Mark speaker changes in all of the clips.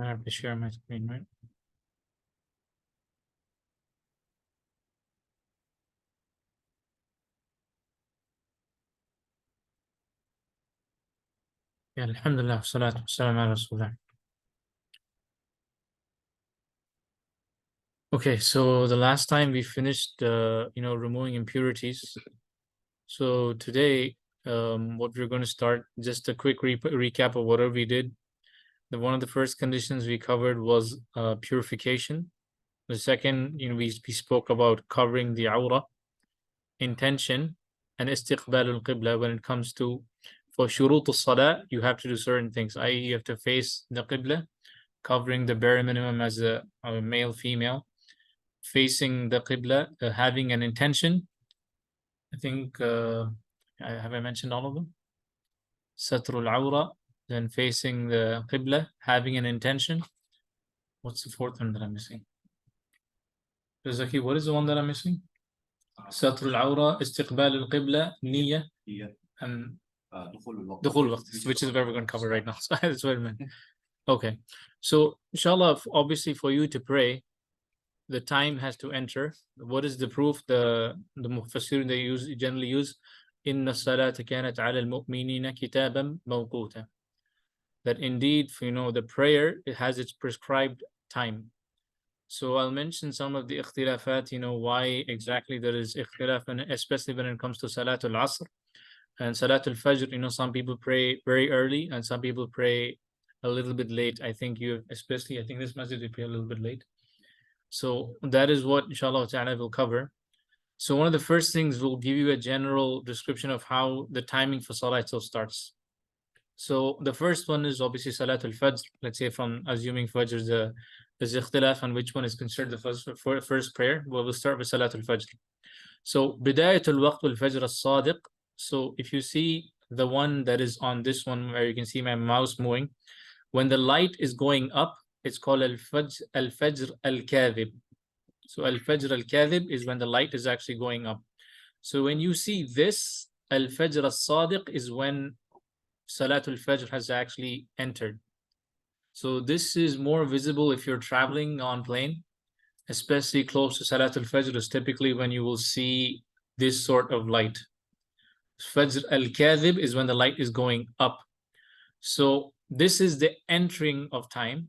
Speaker 1: I have to share my screen, right? Yeah, Alhamdulillah, salatu wassalam ala Rasulullah. Okay, so the last time we finished, removing impurities. So today, what we're going to start, just a quick recap of whatever we did. One of the first conditions we covered was purification. The second, we spoke about covering the awrah, intention, and istiqbal al-qibla when it comes to, for shurut al-salah, you have to do certain things, i.e. you have to face the qibla, covering the bare minimum as a male, female, facing the qibla, having an intention. I think, have I mentioned all of them? Satrul awra, then facing the qibla, having an intention. What's the fourth one that I'm missing? Zaki, what is the one that I'm missing? Satrul awra, istiqbal al-qibla, niyya, and dukhul waqt, which is where we're going to cover right now. So that's what I meant. Okay. So, inshallah, obviously for you to pray, the time has to enter. What is the proof? The mufassir they generally use, inna salata kanat ala al-mu'minina kitaban mawquta. That indeed, the prayer, it has its prescribed time. So I'll mention some of the ikhtilafat, why exactly there is ikhtilaf, and especially when it comes to Salatul Asr and Salatul Fajr. Some people pray very early and some people pray a little bit late. I think this masjid you pray a little bit late. So that is what inshallah ta'ala will cover. So one of the first things, will give you a general description of how the timing for Salah itself starts. So the first one is obviously Salatul Fajr. Let's say, from assuming Fajr, there's ikhtilaf on which one is considered the first prayer. Well, we'll start with Salatul Fajr. So Bidayatul Waqt al-Fajr al-Sadiq. So if you see the one that is on this one, where you can see my mouse moving, when the light is going up, it's called al-Fajr al-Kadhib. So al-Fajr al-Kadhib is when the light is actually going up. So when you see this, al-Fajr al-Sadiq is when Salatul Fajr has actually entered. So this is more visible if you're traveling on plane, especially close to Salatul Fajr is typically when you will see this sort of light. Fajr al-Kadhib is when the light is going up. So this is the entering of time.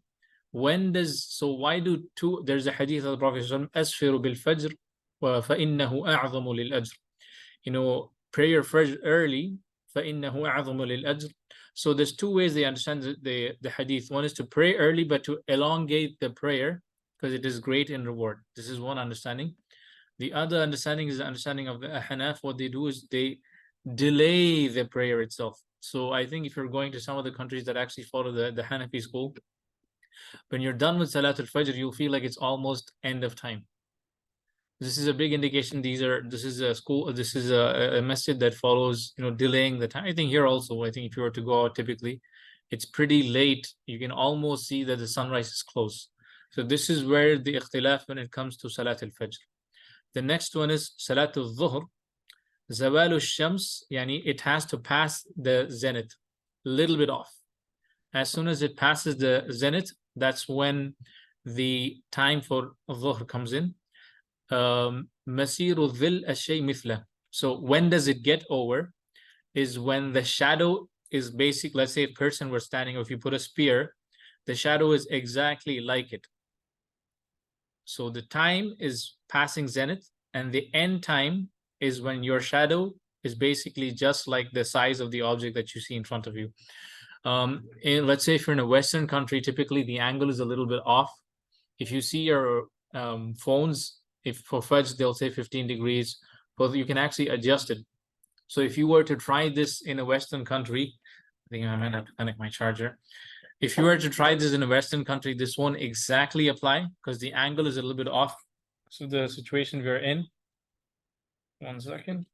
Speaker 1: Why do two, there's a hadith of the Prophet asfiru bil fajr wa fa'innahu a'zamu lil ajr. Pray your fajr early, فَإِنَّهُ أَعْظَمُ لِلْأَجْرِ. So there's two ways they understand the hadith. One is to pray early, but to elongate the prayer, because it is great in reward. This is one understanding. The other understanding is the understanding of the Hanaf. What they do is they delay the prayer itself. So I think if you're going to some of the countries that actually follow the Hanafi school, when you're done with Salatul Fajr, you'll feel like it's almost end of time. This is a big indication. This is a masjid that follows, delaying the time. I think here also, I think if you were to go out, typically it's pretty late. You can almost see that the sunrise is close. So this is where the ikhtilaf when it comes to Salat al-Fajr. The next one is Salat al-Dhuhr. Zawal al-Shams, yani it has to pass the zenith, a little bit off. As soon as it passes the zenith, that's when the time for Dhuhr comes in. Masiru dhil ashay mithla. So when does it get over? Is when the shadow is basic. Let's say a person were standing, or if you put a spear, the shadow is exactly like it. So the time is passing zenith, and the end time is when your shadow is basically just like the size of the object that you see in front of you. Let's say if you're in a Western country, typically the angle is a little bit off. If you see your phones, if for Fajr they'll say 15 degrees, but you can actually adjust it. So if you were to try this in a Western country, I think I might have to connect my charger. If you were to try this in a Western country, this won't exactly apply because the angle is a little bit off. So the situation we're in, 1 second.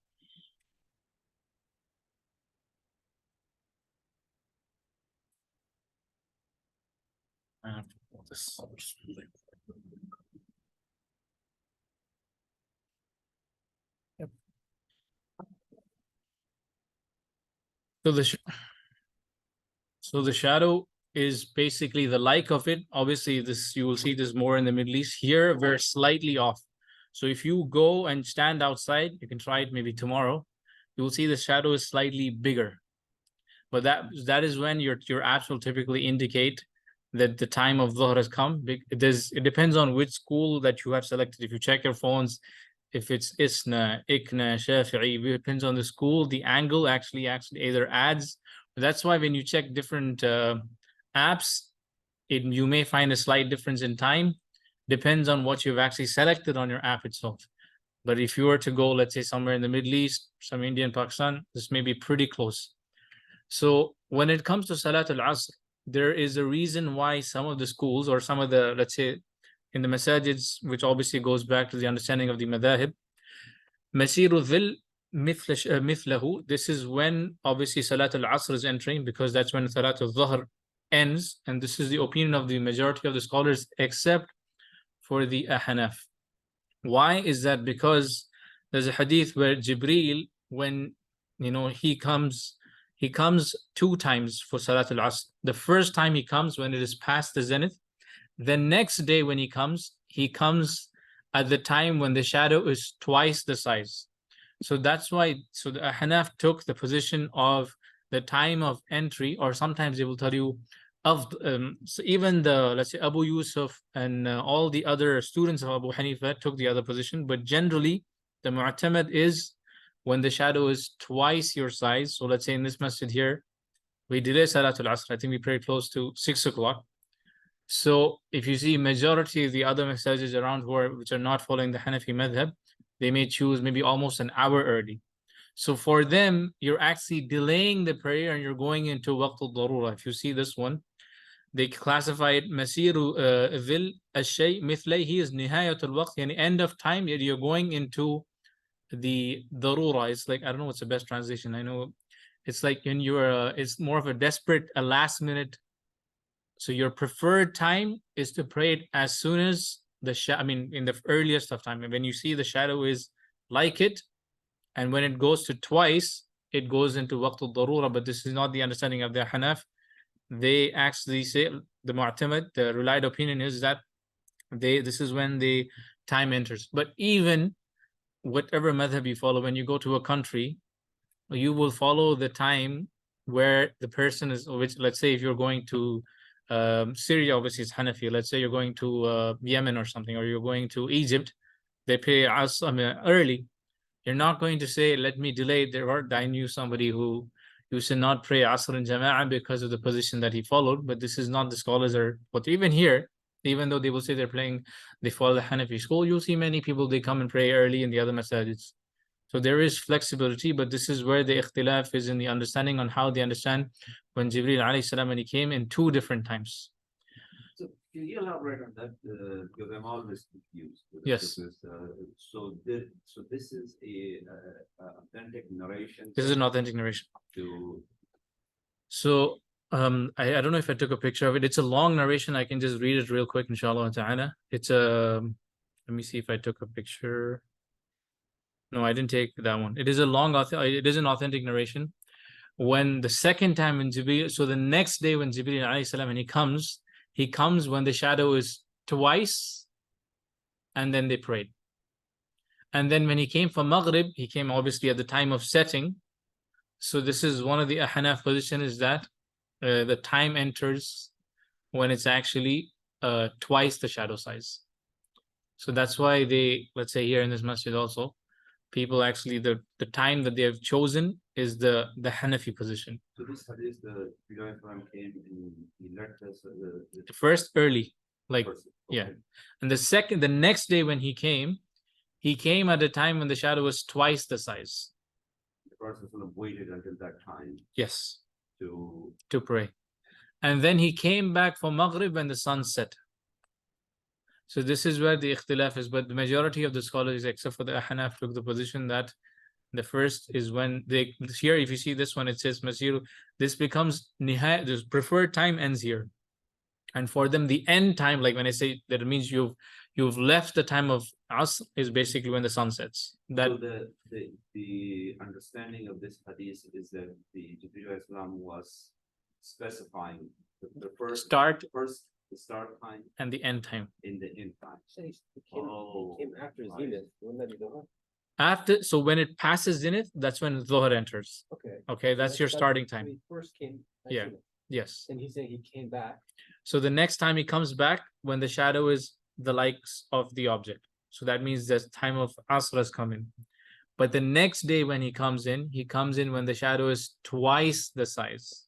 Speaker 1: I have to pull this. Yep. So the shadow is basically the like of it. Obviously, this you will see this more in the Middle East. Here, we're slightly off. So if you go and stand outside, you can try it maybe tomorrow. You will see the shadow is slightly bigger. But that is when your apps will typically indicate that the time of Dhuhr has come. It depends on which school that you have selected. If you check your phones, if it's Isna, Ikna, Shafi'i, it depends on the school. The angle actually either adds. That's why when you check different apps, you may find a slight difference in time. Depends on what you've actually selected on your app itself. But if you were to go, let's say somewhere in the Middle East, some India and Pakistan, this may be pretty close. So when it comes to Salat al-Asr, there is a reason why some of the schools or some of the, let's say, in the masajids, which obviously goes back to the understanding of the madhahib, Masiru dhil mithlahu, this is when obviously Salat al-Asr is entering, because that's when Salat al-Dhuhr ends, and this is the opinion of the majority of the scholars, except for the Ahnaf. Why is that? Because there's a hadith where Jibreel, when he comes two times for Salat al-Asr. The first time he comes when it is past the zenith. The next day when he comes at the time when the shadow is twice the size. So that's why, so the Ahnaf took the position of the time of entry, or sometimes they will tell you of so even the, let's say, Abu Yusuf and all the other students of Abu Hanifa took the other position, but generally the mu'tamad is when the shadow is twice your size. So let's say in this masjid here, we delay Salatul Asr. I think we pray close to 6 o'clock. So if you see majority of the other masajids around which are not following the Hanafi madhab, they may choose maybe almost an hour early. So for them, you're actually delaying the prayer and you're going into waqt al-darura. If you see this one, they classify it masiru dhil al-shay mithlayhi is nihayat al-waqt, yani end of time. You're going into the darura. It's like, I don't know what's the best translation. I know it's like when you're it's more of a desperate, a last minute. So your preferred time is to pray it as soon as in the earliest of time. And when you see the shadow is like it, and when it goes to twice, it goes into waqt al-darura. But this is not the understanding of the Hanaf. They actually say, the mu'tamad, the relied opinion is that this is when the time enters. But even whatever madhab you follow, when you go to a country, you will follow the time where the person is, which, let's say if you're going to Syria, obviously it's Hanafi. Let's say you're going to Yemen or something, or you're going to Egypt, they pray early. You're not going to say, let me delay it. I knew somebody who used to not pray Asr in Jama'ah because of the position that he followed, but this is not the scholars are, but even here, even though they will say they follow the Hanafi school, you'll see many people, they come and pray early in the other masajids. So there is flexibility, but this is where the ikhtilaf is in the understanding on how they understand when Jibreel alayhi salam, when he came in two different times.
Speaker 2: So can you elaborate on that? Because I'm always confused.
Speaker 1: Yes.
Speaker 2: So this is a authentic narration.
Speaker 1: This is an authentic narration.
Speaker 2: To
Speaker 1: So I don't know if I took a picture of it. It's a long narration. I can just read it real quick, inshallah ta'ala. It's a let me see if I took a picture. No, I didn't take that one. It is a it is an authentic narration. When the second time in Jibreel, so the next day when Jibreel alayhi salam, and he comes when the shadow is twice, and then they prayed. And then when he came for Maghrib, he came obviously at the time of setting. So this is one of the Ahnaf position, is that the time enters when it's actually twice the shadow size. So that's why they, let's say here in this masjid also, people actually, the time that they have chosen is the Hanafi position.
Speaker 2: So this hadith, the Prophet came and he led us
Speaker 1: the first early, like
Speaker 2: first,
Speaker 1: okay. Yeah, and the next day when he came at a time when the shadow was twice the size.
Speaker 2: The Prophet waited until that time.
Speaker 1: Yes,
Speaker 2: to
Speaker 1: pray, and then he came back for Maghrib when the sun set. So this is where the ikhtilaf is, but the majority of the scholars, except for the Ahnaf, took the position that the first is when they, here if you see this one, it says Masiru, this becomes nihayat, this preferred time ends here. And for them, the end time, like when I say that, it means you've left the time of Asr, is basically when the sun sets. That
Speaker 2: so the understanding of this hadith is that the Jibreel Islam was specifying The first
Speaker 1: start
Speaker 2: the start time
Speaker 1: and the end time.
Speaker 2: in the end time.
Speaker 3: It came after Zenith. Wouldn't that be Dhuhr?
Speaker 1: After, so when it passes Zenith, that's when Dhuhr enters.
Speaker 3: Okay.
Speaker 1: Okay,
Speaker 3: So
Speaker 1: that's your starting
Speaker 3: when
Speaker 1: time.
Speaker 3: he first came. at
Speaker 1: Yeah.
Speaker 3: Zenith.
Speaker 1: Yes.
Speaker 3: And he's saying he came back.
Speaker 1: So the next time he comes back, when the shadow is the likes of the object. So that means the time of Asr has come in. But the next day when he comes in when the shadow is twice the size.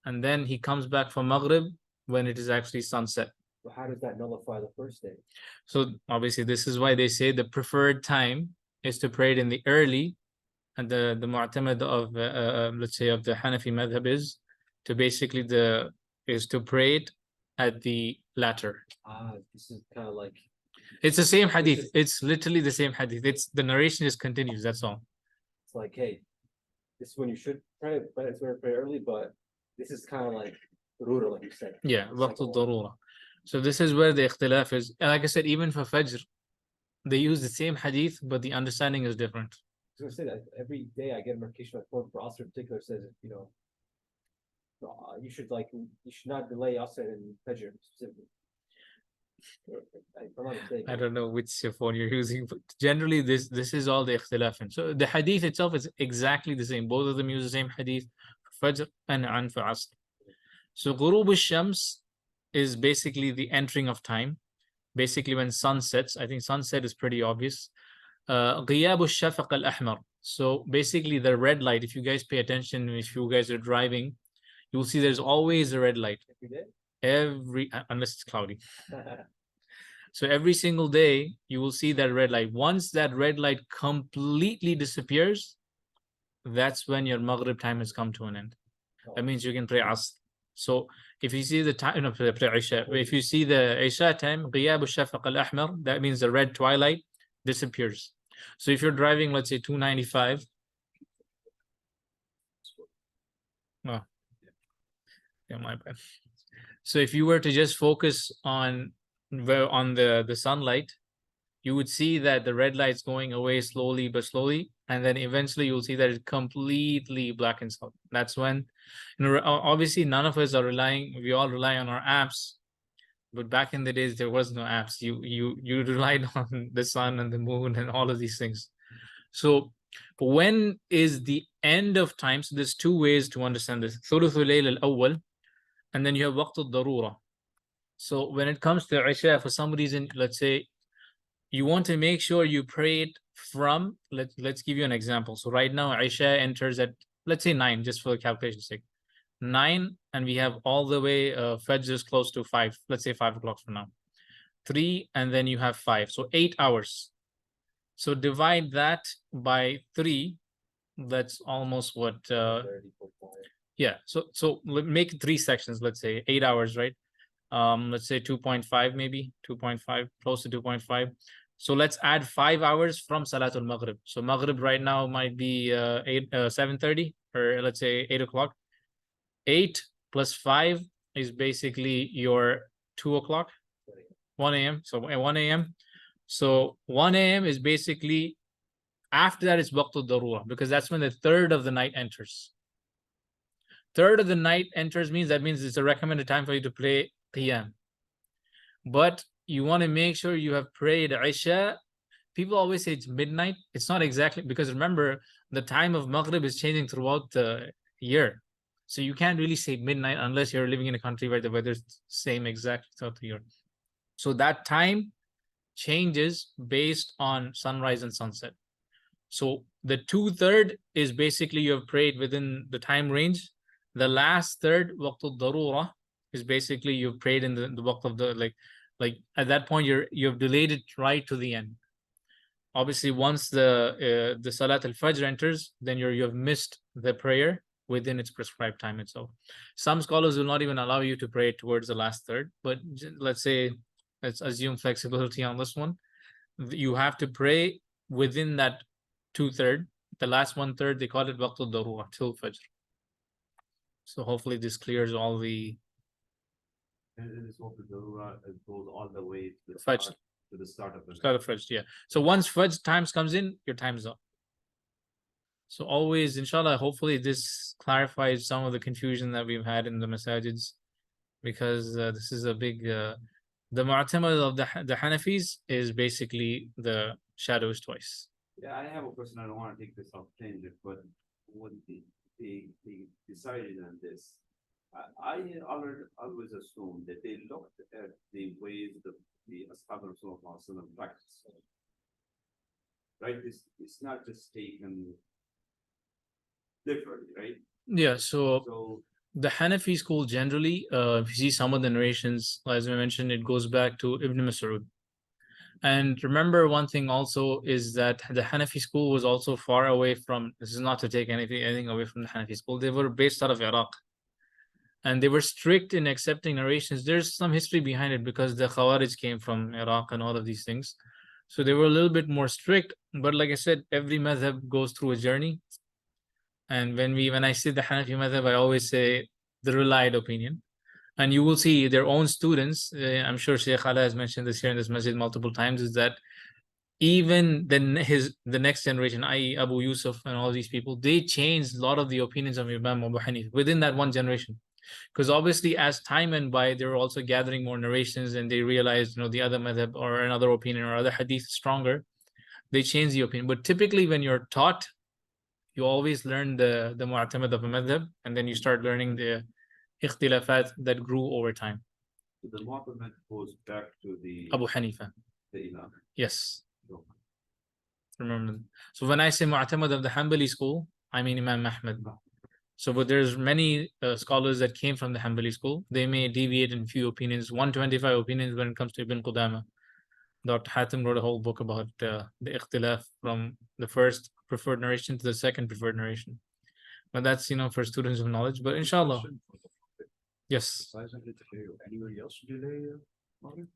Speaker 1: And then he comes back for Maghrib when it is actually sunset.
Speaker 3: Well, how does that nullify the first day?
Speaker 1: So obviously this is why they say the preferred time is to pray it in the early, and the mu'tamad of let's say of the Hanafi madhab is to basically to pray it at the latter.
Speaker 3: This is kind of like
Speaker 1: It's the same hadith. It's literally the same hadith. It's the narration just continues. That's all.
Speaker 3: it's like, hey, this is when you should pray, but it's when you pray early, but this is kind of like rural, like you said.
Speaker 1: Yeah,
Speaker 3: It's
Speaker 1: waqt
Speaker 3: like,
Speaker 1: al-darura. So this is where the ikhtilaf is. And like I said, even for Fajr, they use the same hadith, but the understanding is different.
Speaker 3: I was gonna say that every day I get a notification on my phone for Asr in particular says, you know, you should not delay Asr and Fajr specifically. I'm not mistaken.
Speaker 1: I don't know which phone you're using, but generally this is all the ikhtilaf in. So the hadith itself is exactly the same. Both of them use the same hadith for Fajr and for Asr. So Ghurub al-Shams is basically the entering of time. Basically when sun sets. I think sunset is pretty obvious. Ghiyab al-Shafaq al-Ahmar. So basically the red light, if you guys pay attention, if you guys are driving, you'll see there's always a red light. Unless it's cloudy. So every single day, you will see that red light. Once that red light completely disappears, that's when your Maghrib time has come to an end. That means you can pray Asr. So if you see the time, pray Isha. If you see the Isha time, Ghiyab al-Shafaq al-Ahmar, that means the red twilight disappears. So if you're driving, let's say 295. Oh, yeah, my bad. So if you were to just focus on the sunlight, you would see that the red light's going away slowly but slowly, and then eventually you'll see that it completely blackens out. That's when, obviously none of us are we all rely on our apps, but back in the days there was no apps. You relied on the sun and the moon and all of these things. So when is the end of time? So there's two ways to understand this. Thuluthul Layl al-Awwal, and then you have Waqt al-Darura. So when it comes to Isha, for some reason, let's say you want to make sure you pray it from, let's give you an example. So right now, Isha enters at, let's say 9, just for the calculation's sake. 9, and we have all the way, Fajr is close to 5, let's say 5 o'clock from now. 3, and then you have 5, so 8 hours. So divide that by 3, that's almost what, yeah, so make 3 sections, let's say 8 hours, right? Let's say 2.5, maybe 2.5, close to 2.5. So let's add 5 hours from Salatul Maghrib. So Maghrib right now might be 7:30, or let's say 8 o'clock. 8 plus 5 is basically your 2 o'clock, 1 a.m. So 1 a.m. So 1 a.m. is basically, after that it's Waqtul Darura, because that's when the third of the night enters. Third of the night enters means it's a recommended time for you to play Qiyam. But you want to make sure you have prayed Isha. People always say it's midnight. It's not exactly, because remember, the time of Maghrib is changing throughout the year. So you can't really say midnight unless you're living in a country where the weather's same exactly throughout the year. So that time changes based on sunrise and sunset. So the 2/3 is basically you have prayed within the time range. The last third, Waqtul Darura, is basically you've prayed in the waqt of the, like at that point you have delayed it right to the end. Obviously, once the Salat al-Fajr enters, then you have missed the prayer within its prescribed time itself. Some scholars will not even allow you to pray towards the last third, but let's assume flexibility on this one. You have to pray within that 2/3. The last 1/3, they call it Waqtul Darura, till Fajr. So hopefully this clears all the.
Speaker 2: And this Waqtul Darura goes all the way to the
Speaker 1: Fajr.
Speaker 2: start, to the start of the
Speaker 1: Start of Fajr, yeah. So once Fajr times comes in, your time's up. So always, inshallah, hopefully this clarifies some of the confusion that we've had in the masajids. because this is a big the mu'tamad of the Hanafis is basically the shadow is twice.
Speaker 2: Yeah, I have a question. I don't want to take this off tangent, but when they decided on this, I always assumed that they looked at the ways the Ashab of Rasulullah practice. Right? It's not just taken differently, right?
Speaker 1: Yeah, so
Speaker 2: So
Speaker 1: the Hanafi school generally, if you see some of the narrations, as I mentioned, it goes back to Ibn Mas'ud. And remember, one thing also is that the Hanafi school was also far away from, this is not to take anything away from the Hanafi school, they were based out of Iraq. And they were strict in accepting narrations. There's some history behind it because the Khawarij came from Iraq and all of these things. So they were a little bit more strict. But like I said, every madhab goes through a journey. And when I say the Hanafi madhab, I always say the relied opinion. And you will see their own students, I'm sure Sheikh Ala has mentioned this here in this masjid multiple times, is that even then the next generation, i.e. Abu Yusuf and all these people, they changed a lot of the opinions of Imam Abu Hanif within that one generation. Because obviously as time went by, they were also gathering more narrations and they realized, the other madhab or another opinion or other hadith is stronger. They changed the opinion. But typically when you're taught, you always learn the mu'tamad of a madhab, and then you start learning the ikhtilafat that grew over time.
Speaker 2: the Muhammad goes back to the
Speaker 1: Abu Hanifa.
Speaker 2: the Imam.
Speaker 1: Yes.
Speaker 2: So,
Speaker 1: Remember. So when I say mu'tamad of the Hanbali school, I mean Imam Ahmad. So, but there's many scholars that came from the Hanbali school. They may deviate in few opinions, 125 opinions when it comes to Ibn Qudama. Dr. Hatim wrote a whole book about the ikhtilaf from the first preferred narration to the second preferred narration. But that's, for students of knowledge. But inshallah. Yes.
Speaker 2: Anybody else delay Maghrib?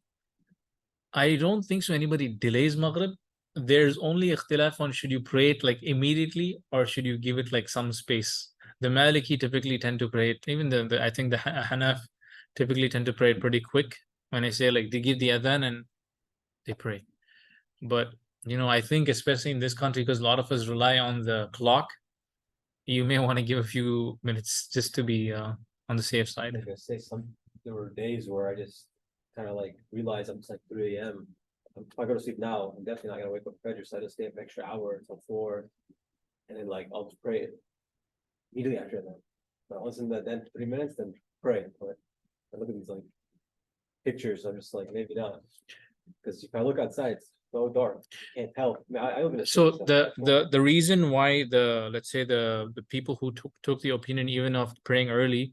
Speaker 1: I don't think so. Anybody delays Maghrib. There's only ikhtilaf on should you pray it like immediately or should you give it like some space. The Maliki typically tend to pray it. Even I think the Hanaf typically tend to pray it pretty quick. When I say like they give the adhan and they pray. But I think especially in this country, because a lot of us rely on the clock, you may want to give a few minutes just to be on the safe side.
Speaker 3: I'm gonna say there were days where I just kind of like realized I'm just like 3 a.m. If I go to sleep now, I'm definitely not gonna wake up for Fajr, so I just stay up an extra hour until 4, and then like I'll just pray immediately after that. But once in then 3 minutes, then pray. But I look at these like pictures, I'm just like maybe not, because if I look outside, it's so dark, can't tell. I mean, I live in a
Speaker 1: So
Speaker 3: city,
Speaker 1: the reason why let's say the people who took the opinion even of praying early,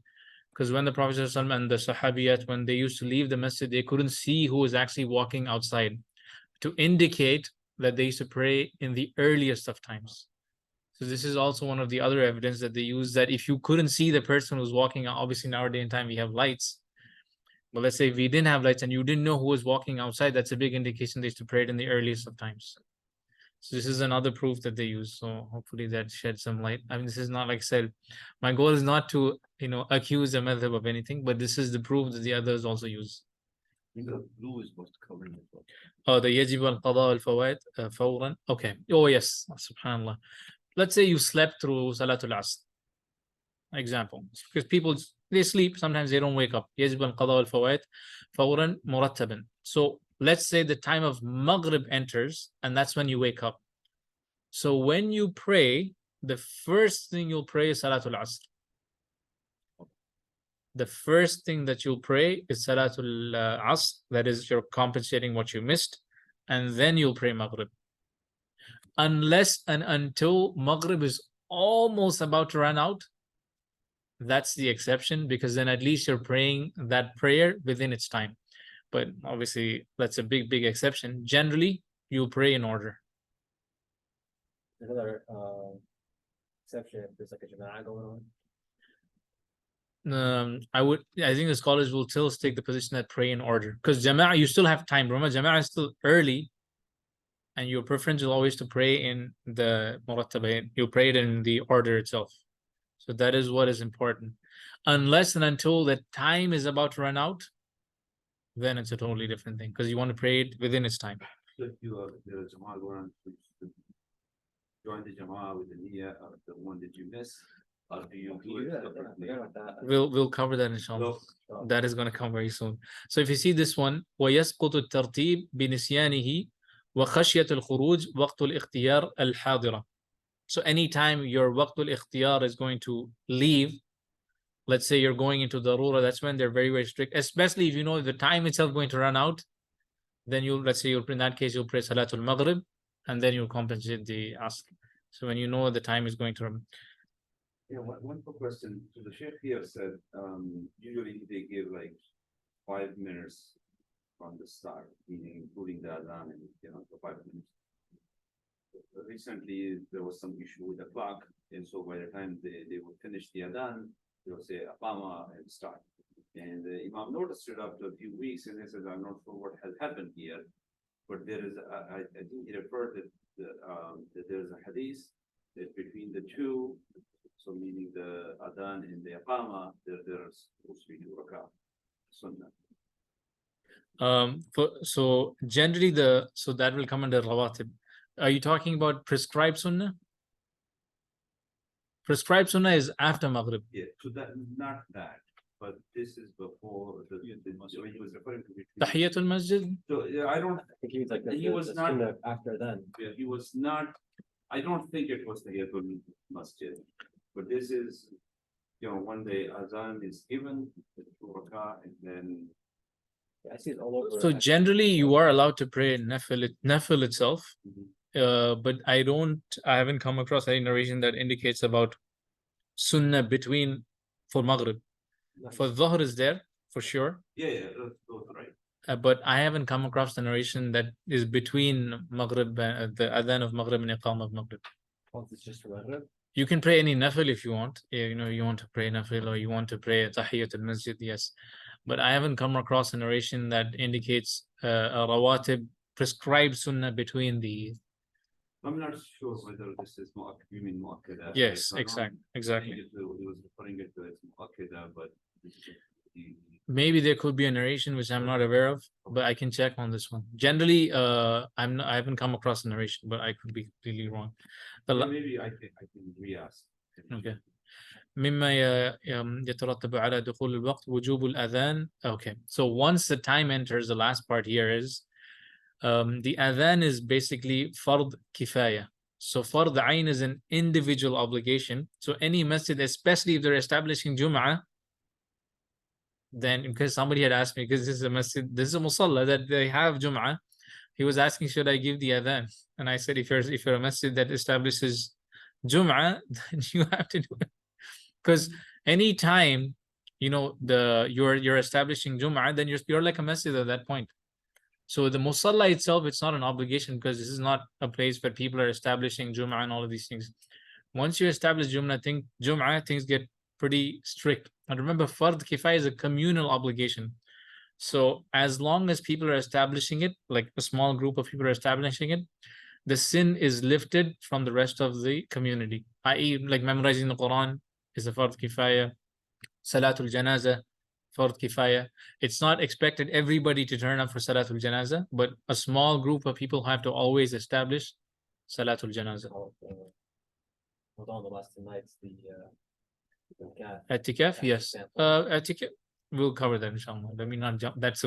Speaker 1: because when the Prophet ﷺ and the Sahabiyat, when they used to leave the masjid, they couldn't see who was actually walking outside, to indicate that they used to pray in the earliest of times. So this is also one of the other evidence that they use, that if you couldn't see the person who's walking, obviously nowadays in time we have lights. But let's say if we didn't have lights and you didn't know who was walking outside, that's a big indication they used to pray it in the earliest of times. So this is another proof that they use. So hopefully that sheds some light. I mean, this is not, like I said, my goal is not to, accuse the madhab of anything, but this is the proof that the others also use.
Speaker 2: The blue is supposed to cover it as well.
Speaker 1: Oh, the يجب القضاء والفوائد فورا. Okay. Oh yes, subhanallah. Let's say you slept through Salatul Asr. Example, because people, they sleep, sometimes they don't wake up. يجب القضاء والفوائد فورا مرتبا. So let's say the time of Maghrib enters and that's when you wake up. So when you pray, the first thing you'll pray is Salatul Asr. The first thing that you'll pray is Salatul Asr, that is, you're compensating what you missed, and then you'll pray Maghrib. Unless and until Maghrib is almost about to run out, that's the exception, because then at least you're praying that prayer within its time. But obviously, that's a big exception. Generally, you'll pray in order.
Speaker 3: another exception if there's like a jama'ah going on.
Speaker 1: I think the scholars will still take the position that pray in order, because Jama'ah, you still have time. Remember, Jama'ah is still early, and your preference is always to pray in the Murattabain. You pray it in the order itself. So that is what is important. Unless and until the time is about to run out, then it's a totally different thing, because you want to pray it within its time.
Speaker 2: So if you the Jama'ah going on, join the Jama'ah with the Niyyah of the one that you miss, or do you do it separately?
Speaker 3: Forget about that.
Speaker 1: We'll cover that inshallah.
Speaker 2: So
Speaker 1: That is going to come very soon. So if you see this one, ويسقط الترتيب بنسيانه وخشية الخروج وقت الاختيار الحاضرة. So anytime your وقت الاختيار is going to leave, let's say you're going into darura, that's when they're very, very strict, especially if you know the time itself going to run out, then you'll, let's say in that case, you'll pray Salatul Maghrib, and then you'll compensate the Asr. So when you know the time is going to run.
Speaker 2: Yeah, one quick question. So the Sheikh here said, usually they give like 5 minutes from the start, meaning including the adhan and, for 5 minutes. Recently, there was some issue with the clock, and so by the time they would finish the adhan, they'll say Aqama and start. And the Imam noticed it after a few weeks, and he says, I'm not sure what has happened here, but there is, I think he referred that there's a hadith that between the two, so meaning the adhan and the Aqama, there's supposed to be 2 rakah, sunnah.
Speaker 1: So generally so that will come under rawatib. Are you talking about prescribed sunnah? Prescribed sunnah is after Maghrib.
Speaker 2: Yeah, so that, not that, but this is before when he was referring to it.
Speaker 1: Tahiyatul Masjid?
Speaker 2: So, yeah, I don't,
Speaker 3: I think he was like,
Speaker 2: He was not-
Speaker 3: sunnah after then.
Speaker 2: yeah, he was not, I don't think it was the Tahiyatul Masjid, but this is, when the azan is given, the 2 rakah, and then.
Speaker 3: Yeah, I see it all over.
Speaker 1: So generally you are allowed to pray nafil itself. But I haven't come across any narration that indicates about sunnah between for Maghrib. For Dhuhr is there for sure.
Speaker 2: Yeah, those right.
Speaker 1: But I haven't come across the narration that is between Maghrib, the adhan of Maghrib and Iqam of Maghrib.
Speaker 3: Once it's just Maghrib.
Speaker 1: You can pray any nafil if you want. You want to pray nafil or you want to pray Tahiyyat al-Masjid, yes. But I haven't come across a narration that indicates a rawatib prescribed sunnah between the.
Speaker 2: I'm not sure whether this is you mean mu'akkada.
Speaker 1: Yes,
Speaker 2: I don't
Speaker 1: exactly.
Speaker 2: think he was referring it to as mu'akkada, but this is
Speaker 1: Maybe there could be a narration which I'm not aware of, but I can check on this one. Generally, I haven't come across a narration, but I could be completely wrong.
Speaker 2: maybe I can re-ask.
Speaker 1: Okay. مما يترتب على دخول الوقت وجوب الأذان. Okay, so once the time enters, the last part here is the adhan is basically fard kifaya. So fard ayn is an individual obligation. So any masjid, especially if they're establishing Jum'ah, then because somebody had asked me, because this is a masjid, this is a musalla that they have Jum'ah, he was asking, should I give the adhan? And I said, if you're a masjid that establishes Jum'ah, then you have to do it. Because anytime you're establishing Jum'ah, then you're like a masjid at that point. So the musalla itself, it's not an obligation because this is not a place where people are establishing Jum'ah and all of these things. Once you establish Jum'ah, things get pretty strict. And remember, fard kifaya is a communal obligation. So as long as people are establishing it, like a small group of people are establishing it, the sin is lifted from the rest of the community. I.e., like memorizing the Quran is a fard kifaya, Salatul Janazah, fard kifaya. It's not expected everybody to turn up for Salatul Janazah, but a small group of people have to always establish Salatul Janazah.
Speaker 3: Hold on, the last 2 nights,
Speaker 1: I'tikaf, yes. I'tikaf, we'll cover that inshallah. Let me not jump. There's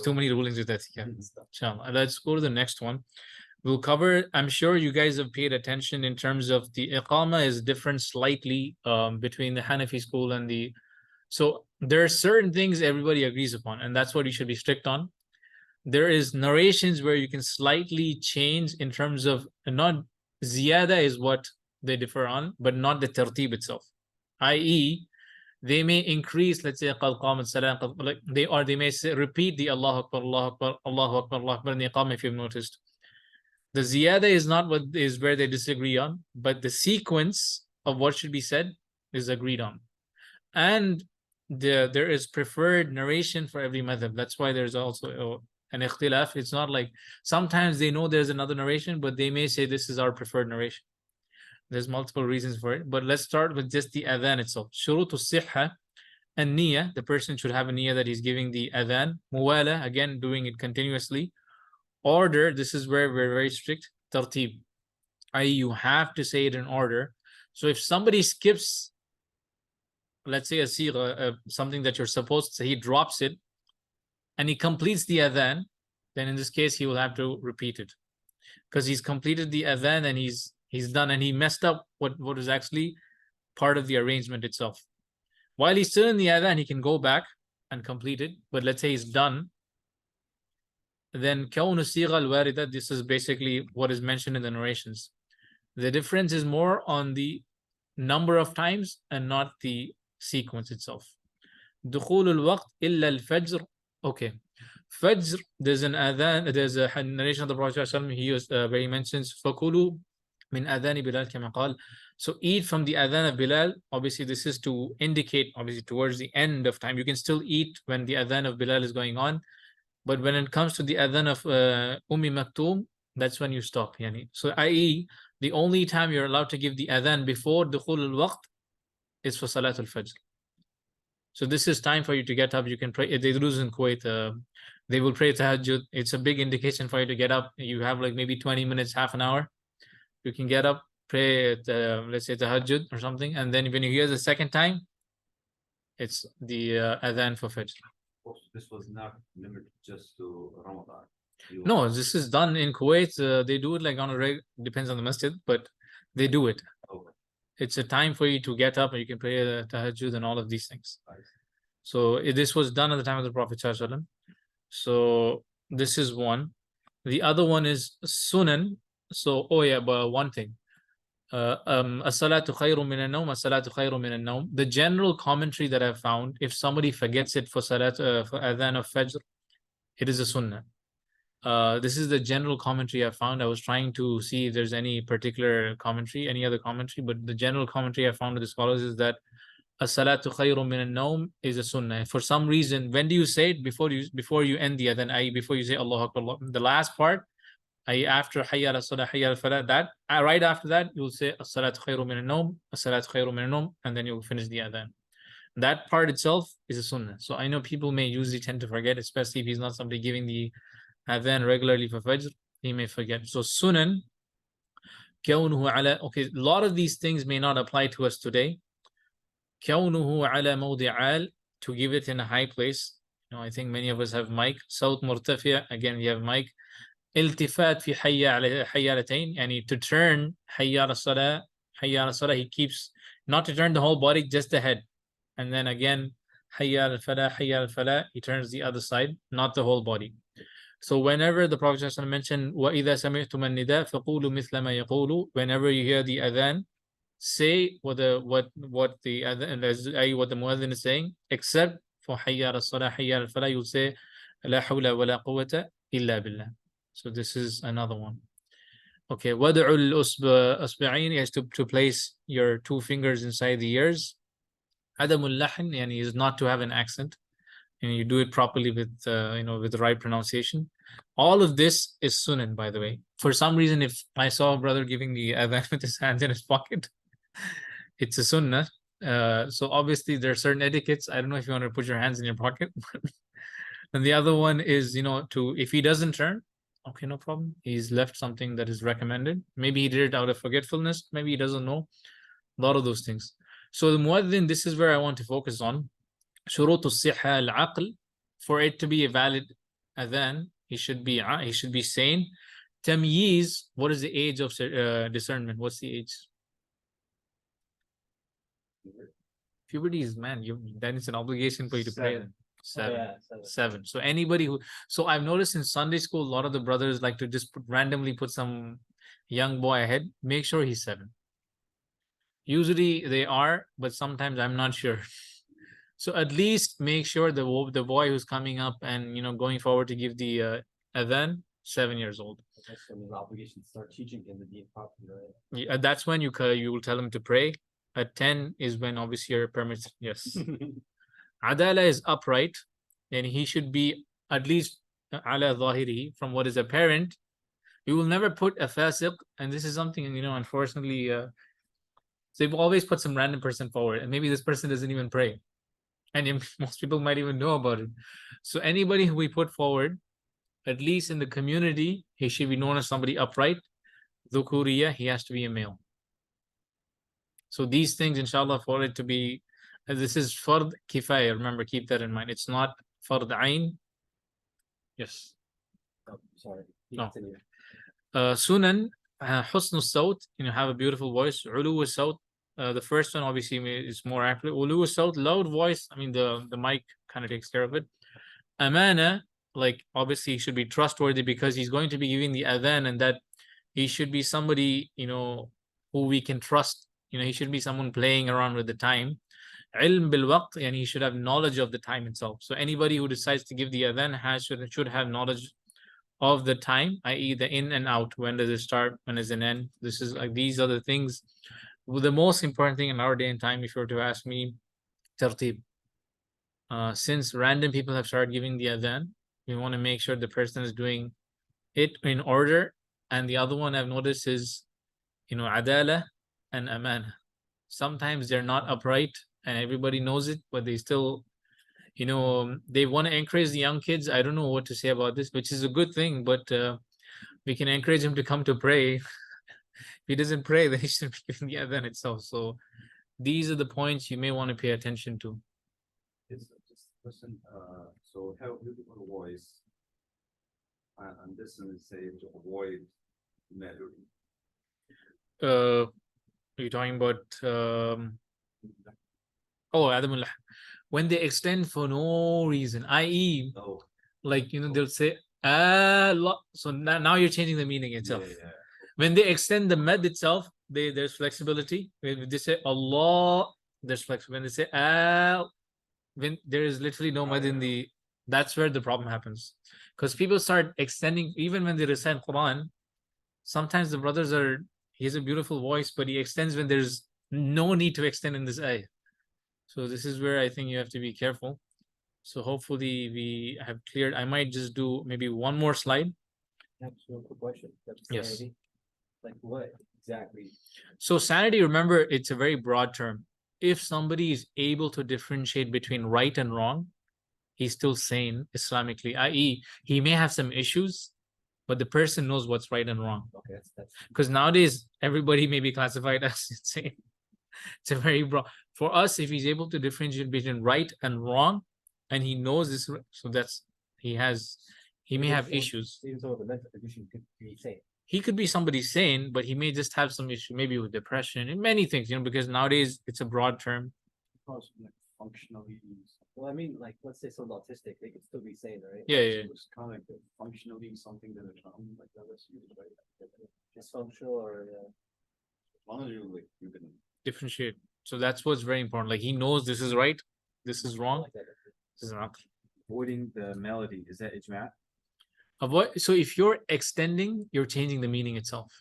Speaker 1: too many rulings with I'tikaf. Inshallah. Let's go to the next one. We'll cover, I'm sure you guys have paid attention in terms of the Iqama is different slightly between the Hanafi school and the. So there are certain things everybody agrees upon, and that's what you should be strict on. There is narrations where you can slightly change in terms of not ziyada is what they differ on, but not the tartib itself. I.e., they may increase, let's say, qad qamat salam, like they may say, repeat the Allahu Akbar, Allahu Akbar, Allahu Akbar, Allahu Akbar in the Iqama if you've noticed. The ziyada is not what is where they disagree on, but the sequence of what should be said is agreed on. And there is preferred narration for every madhab. That's why there's also an ikhtilaf. It's not like sometimes they know there's another narration, but they may say this is our preferred narration. There's multiple reasons for it, but let's start with just the adhan itself. Shurutu sihha and niyyah. The person should have a niyyah that he's giving the adhan. Muwala, again, doing it continuously. Order, this is where we're very strict. Tartib, i.e., you have to say it in order. So if somebody skips, let's say a sigha, something that you're supposed to say, he drops it and he completes the adhan, then in this case he will have to repeat it because he's completed the adhan and he's done, and he messed up what is actually part of the arrangement itself. While he's still in the adhan, he can go back and complete it. But let's say he's done, then kaunu sigha al-warida, this is basically what is mentioned in the narrations. The difference is more on the number of times and not the sequence itself. دخول الوقت إلا الفجر. Okay. Fajr, there's an adhan, there's a narration of the Prophet where he mentions فَكُلُوا مِنْ أَذَانِ بِلَالِ كَمَا قال. So eat from the adhan of Bilal. Obviously, this is to indicate, obviously, towards the end of time. You can still eat when the adhan of Bilal is going on. But when it comes to the adhan of Maktoum, that's when you stop. Yani. So i.e., the only time you're allowed to give the adhan before dukhul al-waqt is for Salatul Fajr. So this is time for you to get up. You can pray. They lose in Kuwait. They will pray tahajjud. It's a big indication for you to get up. You have like maybe 20 minutes, half an hour. You can get up, pray, let's say tahajjud or something. And then when you hear the second time, it's the adhan for Fajr.
Speaker 2: This was not limited just to Ramadan.
Speaker 1: No, this is done in Kuwait. They do it like on a regular, depends on the masjid, but they do it.
Speaker 2: Okay.
Speaker 1: It's a time for you to get up and you can pray tahajjud and all of these things. So this was done at the time of the Prophet ﷺ. So this is one. The other one is sunan. So, oh yeah, but one thing. As-salatu khayru min an-nawm, as-salatu khayru min an-nawm. The general commentary that I've found, if somebody forgets it for salat, for adhan of Fajr, it is a sunnah. This is the general commentary I found. I was trying to see if there's any particular commentary, any other commentary, but the general commentary I found with the scholars is that as-salatu khayru min an-nawm is a sunnah. For some reason, when do you say it? Before you end the adhan, i.e. before you say Allahu Akbar. The last part, i.e. after hayya ala salah, hayya ala falah, that right after that you'll say as-salatu khayru min an-nawm, as-salatu khayru min an-nawm, and then you'll finish the adhan. That part itself is a sunnah. So I know people may usually tend to forget, especially if he's not somebody giving the adhan regularly for Fajr, he may forget. So sunan, كونه على, okay, a lot of these things may not apply to us today. كونه على موضع, to give it in a high place. You know, I think many of us have mic. صوت مرتفع, again we have mic. التفات في حيالتين, يعني to turn حي على الصلاة, حي على الصلاة, he keeps not to turn the whole body, just the head. And then again حي على الفلاح, حي على الفلاح, he turns the other side, not the whole body. So whenever the Prophet ﷺ mentioned وَإِذَا سَمِعْتُمَ النِّدَاءَ فَقُولُوا مِثْلَ مَا يَقُولُ, whenever you hear the adhan, say what the adhan, what the muadhin is saying, except for حي على الصلاة, حي على الفلاح, you'll say لا حول ولا قوة إلا بالله. So this is another one. Okay, وَدْعُ الْأُصْبَعَيْنِ is to place your two fingers inside the ears. عدم اللحن, يعني is not to have an accent. And you do it properly with with the right pronunciation. All of this is sunan, by the way. For some reason, if I saw a brother giving the adhan with his hands in his pocket, it's a sunnah. So obviously there are certain etiquettes. I don't know if you want to put your hands in your pocket. And the other one is, to, if he doesn't turn, okay, no problem. He's left something that is recommended. Maybe he did it out of forgetfulness. Maybe he doesn't know. A lot of those things. So the muadhin, this is where I want to focus on. شروط الصحة العقل, for it to be a valid adhan, he should be sane. Tamyiz, what is the age of discernment? What's the age? Puberty is, man, then it's an obligation for you to pray. Seven.
Speaker 3: Oh, yeah,
Speaker 1: Seven. So anybody so I've noticed in Sunday school, a lot of the brothers like to just randomly put some young boy ahead. Make sure he's 7. Usually they are, but sometimes I'm not sure. So at least make sure the boy who's coming up and going forward to give the adhan, 7 years old.
Speaker 3: That's when there's an obligation to start teaching him the deen properly, right?
Speaker 1: Yeah, that's when you will tell him to pray. At 10 is when obviously your permits. Yes. Adala is upright, and he should be at least ala zahiri, from what is apparent. You will never put a fasiq, and this is something, unfortunately, they've always put some random person forward, and maybe this person doesn't even pray. And most people might even know about it. So anybody who we put forward, at least in the community, he should be known as somebody upright. Dhukuriya, he has to be a male. So these things, inshallah, for it to be This is fard kifaya. Remember, keep that in mind. It's not fard ain. Yes.
Speaker 3: Oh, sorry.
Speaker 1: No.
Speaker 3: Continue.
Speaker 1: Sunan, husn al-sawt, have a beautiful voice. Ulu al-sawt, the first one obviously is more accurate. Ulu al-sawt, loud voice. I mean, the mic kind of takes care of it. Amana, like obviously he should be trustworthy because he's going to be giving the adhan, and that he should be somebody, who we can trust. He should be someone playing around with the time. Ilm bil waqt, and he should have knowledge of the time itself. So anybody who decides to give the adhan should have knowledge of the time, i.e., the in and out. When does it start? When does it end? This is like, these are the things. The most important thing in our day and time, if you were to ask me, tartib. Since random people have started giving the adhan, we want to make sure the person is doing it in order. And the other one I've noticed is, adala and amana. Sometimes they're not upright and everybody knows it, but they still, they want to encourage the young kids. I don't know what to say about this, which is a good thing, but we can encourage him to come to pray. If he doesn't pray, then he shouldn't be giving the adhan itself. So these are the points you may want to pay attention to.
Speaker 2: It's just a question, so have a beautiful voice. And this one is say to avoid melody.
Speaker 1: Are you talking about Adam, when they extend for no reason, i.e.,
Speaker 2: Oh,
Speaker 1: like they'll say so now you're changing the meaning itself.
Speaker 2: yeah.
Speaker 1: When they extend the med itself, there's flexibility. When they say Allah, there's flexibility. When they say al, when there is literally no med in the, that's where the problem happens. Because people start extending, even when they recite Quran, sometimes the brothers he has a beautiful voice, but he extends when there's no need to extend in this ayah. So this is where I think you have to be careful. So hopefully we have cleared. I might just do maybe one more slide.
Speaker 3: That's a quick question. That's
Speaker 1: Yes.
Speaker 3: sanity. Like what exactly?
Speaker 1: So sanity, remember, it's a very broad term. If somebody is able to differentiate between right and wrong, he's still sane Islamically, i.e., he may have some issues, but the person knows what's right and wrong.
Speaker 3: Okay, that's
Speaker 1: Because nowadays everybody may be classified as insane. It's a very broad. For us, if he's able to differentiate between right and wrong, and he knows this, so he may have issues.
Speaker 3: even though the mental condition could be sane.
Speaker 1: He could be somebody sane, but he may just have some issue, maybe with depression and many things, because nowadays it's a broad term.
Speaker 4: Functionally,
Speaker 3: Well, I mean, like, let's say someone's autistic, they could still be sane, right?
Speaker 1: Yeah, yeah.
Speaker 4: it's kind of like functionally something that a term like that is used, right?
Speaker 3: Dysfunctional or
Speaker 4: As long as you can.
Speaker 1: Differentiate. So that's what's very important. Like, he knows this is right, this is wrong,
Speaker 3: like that.
Speaker 1: this is wrong.
Speaker 4: Avoiding the melody, is that ijma'?
Speaker 1: So if you're extending, you're changing the meaning itself.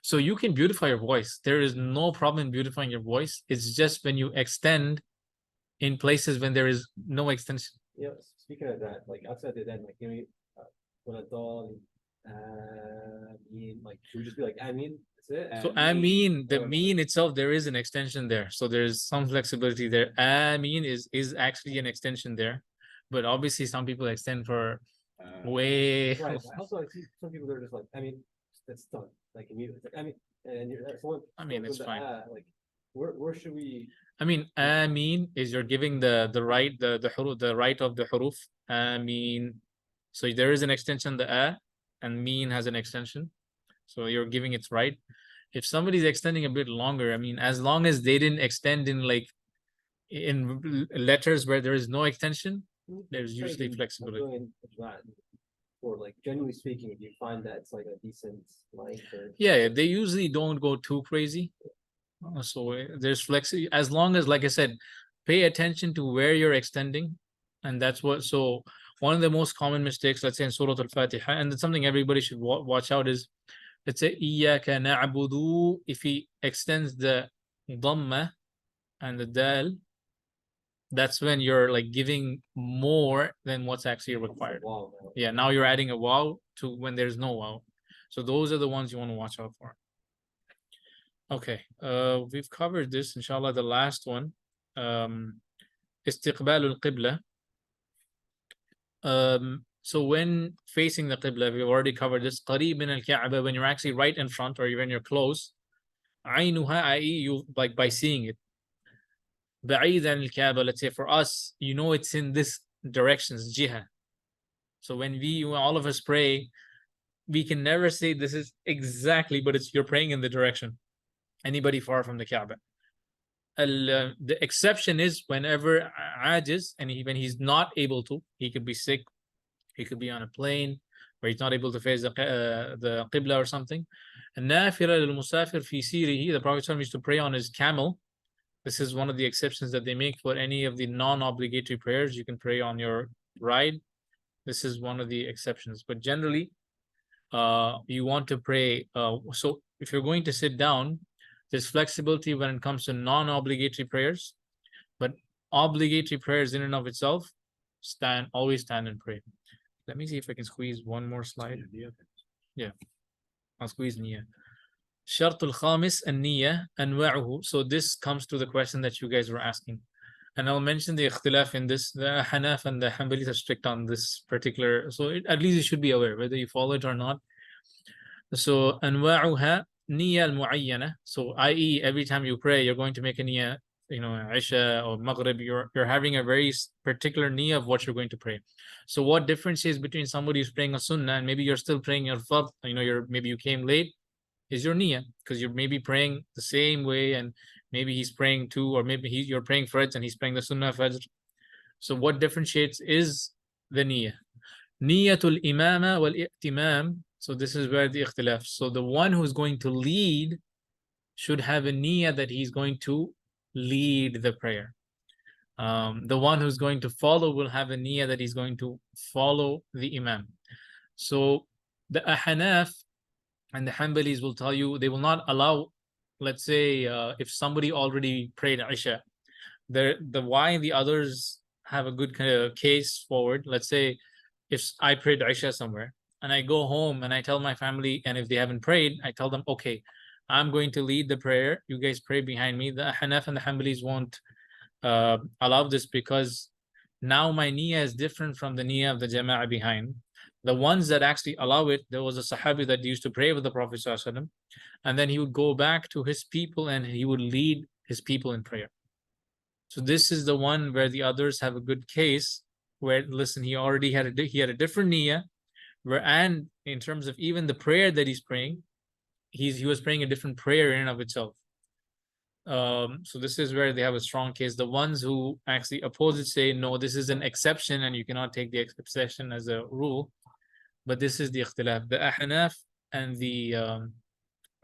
Speaker 1: So you can beautify your voice. There is no problem in beautifying your voice. It's just when you extend in places when there is no extension.
Speaker 3: Yeah, speaking of that, like outside of that, like when a dog, like should we just be like, I mean, that's it.
Speaker 1: So the mean itself, there is an extension there. So there's some flexibility there. Is actually an extension there. But obviously some people extend for way.
Speaker 3: Right. Also, I see some people that are just like, I mean, that's done. Like immediately, it's like, I mean, and someone.
Speaker 1: I mean, it's fine.
Speaker 3: Like, where should we?
Speaker 1: I mean, is you're giving the right, the huruf, the right of the huruf. So there is an extension, the and mean has an extension. So you're giving it right. If somebody's extending a bit longer, I mean, as long as they didn't extend in letters where there is no extension, there's usually flexibility.
Speaker 3: Or like generally speaking, do you find that it's like a decent length?
Speaker 1: Yeah, they usually don't go too crazy. So there's flexi, as long as, like I said, pay attention to where you're extending, and that's what. So one of the most common mistakes, let's say in Surah Al-Fatiha, and it's something everybody should watch out, is let's say Iyyaka na'budu. If he extends the dhamma and the dal, that's when you're like giving more than what's actually required.
Speaker 3: Wow.
Speaker 1: Yeah, now you're adding a waw to when there's no waw. So those are the ones you want to watch out for. Okay, we've covered this, inshallah. The last one, istiqbal al-qibla. So when facing the qibla, we've already covered this. Qareeb min al-Ka'bah, when you're actually right in front or even you're close. Aynuha, i.e., you like by seeing it. بعيد عن الكعبة, let's say for us, you know it's in this directions, jiha. So when all of us pray, we can never say this is exactly, but it's you're praying in the direction. Anybody far from the Kaaba. The exception is whenever ajiz, and when he's not able to, he could be sick, he could be on a plane, where he's not able to face the qibla or something. النافلة للمسافر في سيره, the Prophet used to pray on his camel. This is one of the exceptions that they make for any of the non-obligatory prayers. You can pray on your ride. This is one of the exceptions. But generally, you want to pray. So if you're going to sit down, there's flexibility when it comes to non-obligatory prayers, but obligatory prayers in and of itself, always stand and pray. Let me see if I can squeeze one more slide. Yeah, I'll squeeze niyyah. شرط الخامس النية أنواعه. So this comes to the question that you guys were asking. And I'll mention the ikhtilaf in this. The Hanaf and the Hanbalis are strict on this particular. So at least you should be aware whether you follow it or not. So أنواعها نية المعينة. So i.e. every time you pray, you're going to make a niyyah, Isha or Maghrib, you're having a very particular niyyah of what you're going to pray. So what difference is between somebody who's praying a sunnah and maybe you're still praying your fard, maybe you came late, is your niyyah, because you're maybe praying the same way, and maybe he's praying two, or maybe you're praying fajr and he's praying the sunnah fajr. So what differentiates is the niyyah. Niyyatul imama wal i'timam. So this is where the ikhtilaf. So the one who's going to lead should have a niyyah that he's going to lead the prayer. The one who's going to follow will have a niyyah that he's going to follow the imam. So the Ahnaf and the Hanbalis will tell you they will not allow, let's say, if somebody already prayed Isha, why the others have a good kind of case forward. Let's say if I prayed Isha somewhere and I go home and I tell my family, and if they haven't prayed, I tell them, okay, I'm going to lead the prayer, you guys pray behind me. The Hanaf and the Hanbalis won't allow this, because now my niyyah is different from the niyyah of the jama'ah behind. The ones that actually allow it, there was a Sahabi that used to pray with the Prophet ﷺ, and then he would go back to his people and he would lead his people in prayer. So this is the one where the others have a good case, where, listen, he already had a different niyyah, and in terms of even the prayer that he's praying, he was praying a different prayer in and of itself. So this is where they have a strong case. The ones who actually oppose it say, no, this is an exception and you cannot take the exception as a rule. But this is the ikhtilaf. The Ahnaf and the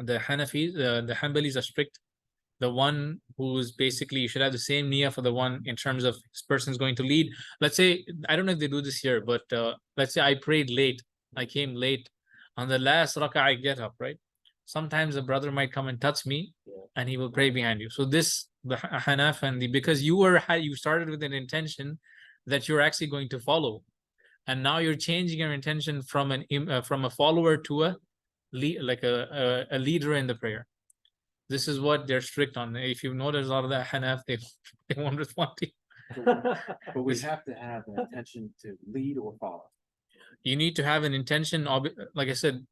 Speaker 1: Hanafis, the Hanbalis are strict. The one who's basically, you should have the same niyyah for the one in terms of this person's going to lead. Let's say, I don't know if they do this here, but let's say I prayed late. I came late. On the last rak'ah, I get up, right? Sometimes a brother might come and touch me and he will pray behind you. So this, the Hanaf and because you started with an intention that you're actually going to follow. And now you're changing your intention from a follower to a leader in the prayer. This is what they're strict on. If you notice, a lot of the Hanaf, they won't respond to you.
Speaker 4: But we have to have an intention to lead or follow.
Speaker 1: You need to have an intention. Like I said,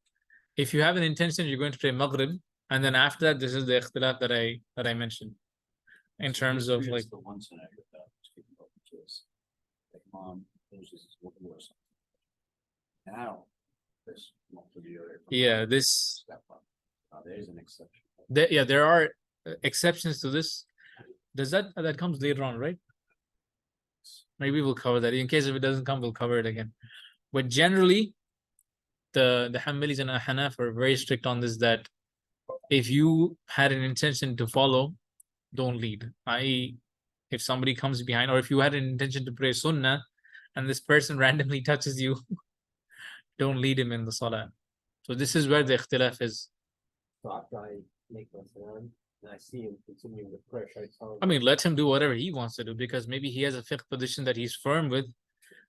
Speaker 1: if you have an intention, you're going to pray Maghrib, and then after that, this is the ikhtilaf that I mentioned, in terms of like.
Speaker 4: The one scenario that I was speaking about, which is like mom loses or something. Now, this one to the other.
Speaker 1: Yeah, this.
Speaker 4: There is an exception.
Speaker 1: There are exceptions to this. Does that comes later on, right? Maybe we'll cover that. In case if it doesn't come, we'll cover it again. But generally, the Hanbalis and Hanaf are very strict on this, that if you had an intention to follow, don't lead. I.e., if somebody comes behind, or if you had an intention to pray sunnah and this person randomly touches you, don't lead him in the salah. So this is where the ikhtilaf is.
Speaker 3: So after I make my salam and I see him continuing the prayer,
Speaker 1: I mean, let him do whatever he wants to do, because maybe he has a fiqh position that he's firm with,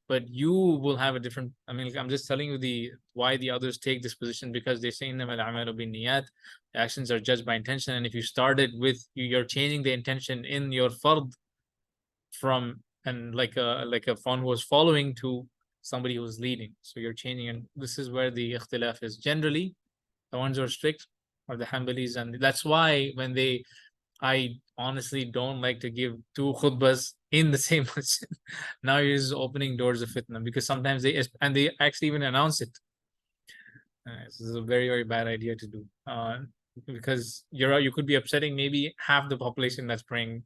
Speaker 1: but you will have a different. I mean, I'm just telling you why the others take this position, because they say innamal a'malu binniyat, the actions are judged by intention, and if you started with, you're changing the intention in your fard from like a one who was following to somebody who was leading. So you're changing, and this is where the ikhtilaf is. Generally, the ones who are strict are the Hanbalis, and that's why when I honestly don't like to give two khutbas in the same masjid. Now you're just opening doors of fitna, because sometimes they actually even announce it. This is a very, very bad idea to do. Because you could be upsetting maybe half the population that's praying.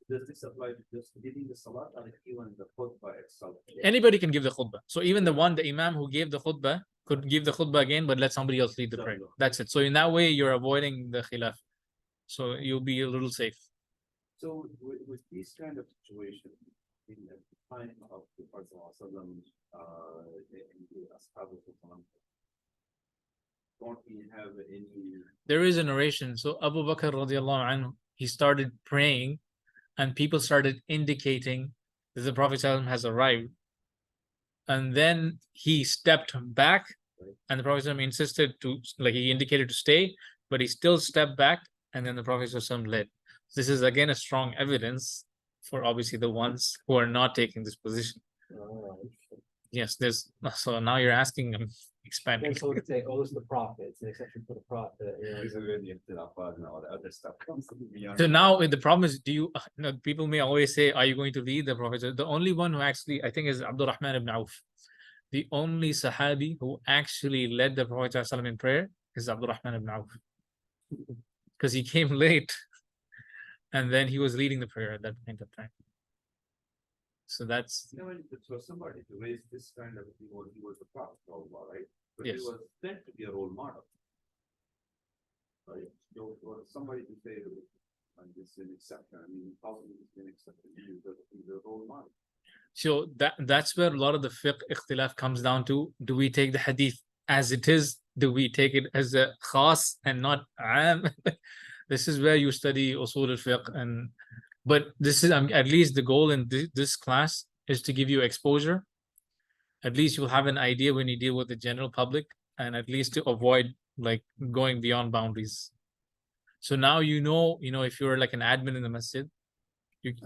Speaker 2: Does this apply to just giving the salat or even the khutbah itself?
Speaker 1: Anybody can give the khutbah. So even the imam who gave the khutbah could give the khutbah again, but let somebody else lead the prayer. That's it. So in that way, you're avoiding the khilaf. So you'll be a little safe.
Speaker 2: So with these kind of situations, in the time of the Prophet ﷺ, and the Ashab of Islam, don't we have any?
Speaker 1: There is a narration. So Abu Bakr radiallahu anhu, he started praying, and people started indicating that the Prophet ﷺ has arrived. And then he stepped back, and the Prophet ﷺ insisted to, like, he indicated to stay, but he still stepped back, and then the Prophet ﷺ led. This is again a strong evidence for obviously the ones who are not taking this position. Yes, there's, so now you're asking, I'm expanding.
Speaker 3: So it's say, oh, it's the prophet, it's an exception for the prophet.
Speaker 2: These are really into that part and all the other stuff comes to beyond.
Speaker 1: So now the problem is, people may always say, are you going to lead the Prophet? The only one who actually, I think, is Abdurrahman ibn Auf. The only Sahabi who actually led the Prophet ﷺ in prayer is Abdurrahman ibn Auf. Because he came late, and then he was leading the prayer at that point of time. So that's,
Speaker 2: For somebody to raise this kind of thing, he was the prophet, right? But
Speaker 1: yes.
Speaker 2: he was meant to be a role model. Right? So for somebody to say, this is an exception, I mean, possibly it's been accepted, he's a role model.
Speaker 1: So that's where a lot of the fiqh ikhtilaf comes down to. Do we take the hadith as it is? Do we take it as a khas and not am? This is where you study usul al-fiqh. But this is, at least the goal in this class is to give you exposure. At least you'll have an idea when you deal with the general public, and at least to avoid like going beyond boundaries. So now if you're like an admin in the masjid,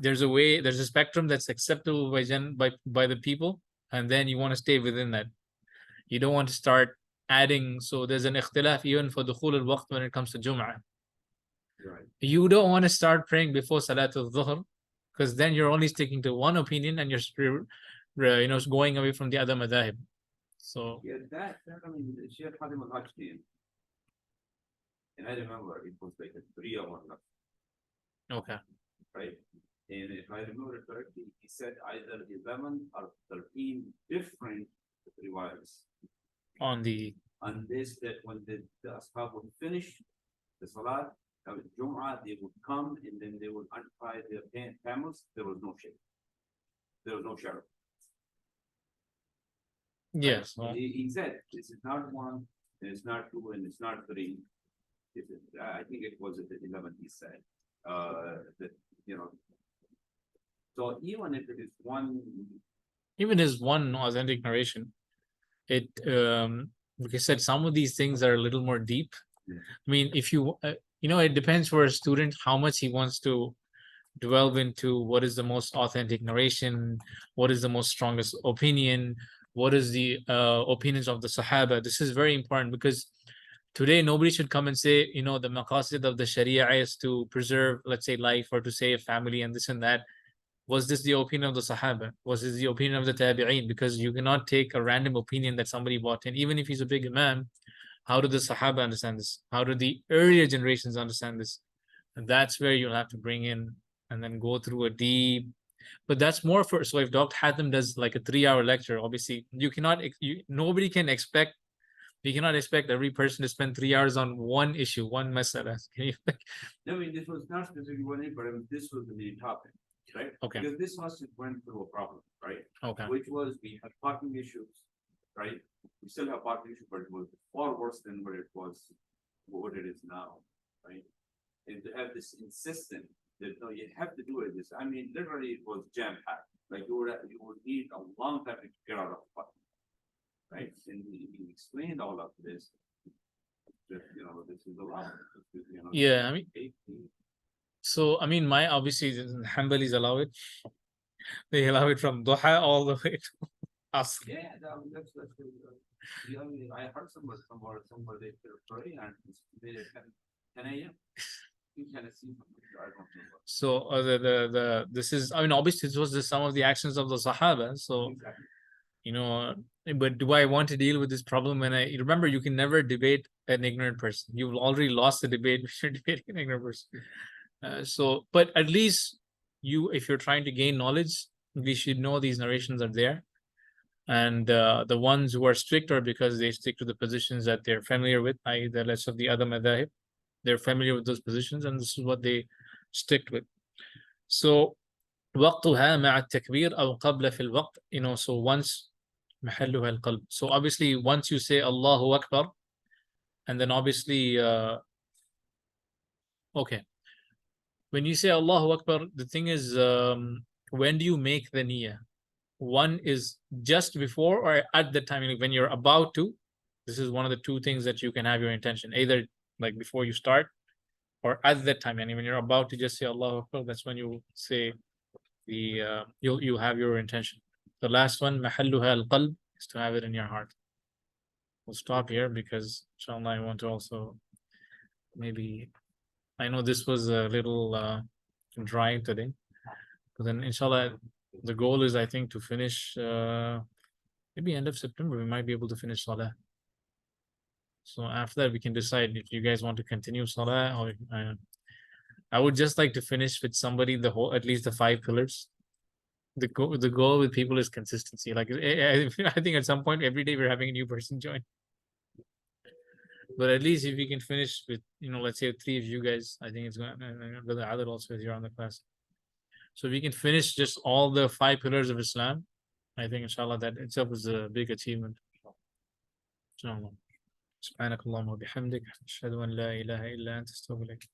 Speaker 1: there's a spectrum that's acceptable by the people, and then you want to stay within that. You don't want to start adding. So there's an ikhtilaf even for dukhul al-waqt when it comes to Jum'ah.
Speaker 2: Right.
Speaker 1: You don't want to start praying before Salatul Dhuhr, because then you're only sticking to one opinion and you're going away from the other madhahib. So
Speaker 2: yeah, that I mean, Sheikh Hadim al-Hajj, and I remember it was like a 3 hour,
Speaker 1: okay.
Speaker 2: right? And if I remember correctly, he said either 11 or 13 different riwayats
Speaker 1: On
Speaker 2: this, that when the ashab would finish the salat, Jum'ah, they would come and then they would untie their camels. There was no shade. There was no shadow.
Speaker 1: yes.
Speaker 2: He said, this is not 1, and it's not 2, and it's not 3. I think it was at the 11th, he said. So even if it is
Speaker 1: Even his one authentic narration, it like I said, some of these things are a little more deep.
Speaker 2: Yeah.
Speaker 1: I mean, if you it depends for a student how much he wants to delve into what is the most authentic narration, what is the most strongest opinion, what is the opinions of the Sahaba. This is very important, because today nobody should come and say, the maqasid of the Sharia is to preserve, let's say, life or to save family and this and that. Was this the opinion of the Sahaba? Was this the opinion of the Tabi'een? Because you cannot take a random opinion that somebody bought in, even if he's a big imam. How did the Sahaba understand this? How did the earlier generations understand this? And that's where you'll have to bring in and then go through a deep. But that's more for, so if Dr. Hatem does like a 3-hour lecture, obviously you cannot expect every person to spend 3 hours on one issue, one masala.
Speaker 2: I mean, this was not specifically one, but this was the main topic, right?
Speaker 1: Okay.
Speaker 2: Because this masjid went through a problem, right?
Speaker 1: Okay.
Speaker 2: Which was, we had parking issues, right? We still have parking issues, but it was far worse than what it is now, right? And to have this insistence that no, you have to do it. This, I mean, literally, it was jam packed. Like you would need a long time to get out of the park, right? And he explained all of this. That, this is a lot.
Speaker 1: Yeah, I mean, so I mean, obviously the Hanbalis allow it. They allow it from Duha all the way to Asr.
Speaker 2: Yeah, that's I heard somebody they're praying and it's 10 a.m. You kind of see from the I don't know.
Speaker 1: So this is, I mean, obviously this was some of the actions of the Sahaba. So
Speaker 2: Exactly.
Speaker 1: you know, but do I want to deal with this problem when I remember you can never debate an ignorant person. You've already lost the debate when you're debating an ignorant person. So, but at least you, if you're trying to gain knowledge, we should know these narrations are there. And the ones who are strict are because they stick to the positions that they're familiar with, i.e., the rest of the other madhahib. They're familiar with those positions, and this is what they stick with. So, وقتها مع التكبير أو قبل في الوقت, so once محلها القلب. So obviously once you say Allahu Akbar, and then obviously okay, when you say Allahu Akbar, the thing is, when do you make the niyyah? One is just before or at the time, when you're about to. This is one of the two things that you can have your intention, either like before you start or at that time. And when you're about to just say Allahu Akbar, that's when you say the you have your intention. The last one, mahalluha al-qalb, is to have it in your heart. We'll stop here because inshallah I want to also maybe, I know this was a little dry today, but then inshallah the goal is, I think, to finish maybe end of September we might be able to finish Salah. So after that we can decide if you guys want to continue Salah, or I would just like to finish with somebody the whole, at least the 5 pillars. The goal with people is consistency. Like I think at some point every day we're having a new person join. But at least if we can finish with, let's say 3 of you guys, I think it's going. And Brother Adil also is here on the class. So we can finish just all the 5 pillars of Islam. I think inshallah that itself is a big achievement. Inshallah. سبحانك اللهم وبحمدك أشهد أن لا إله إلا أنت أستغفرك.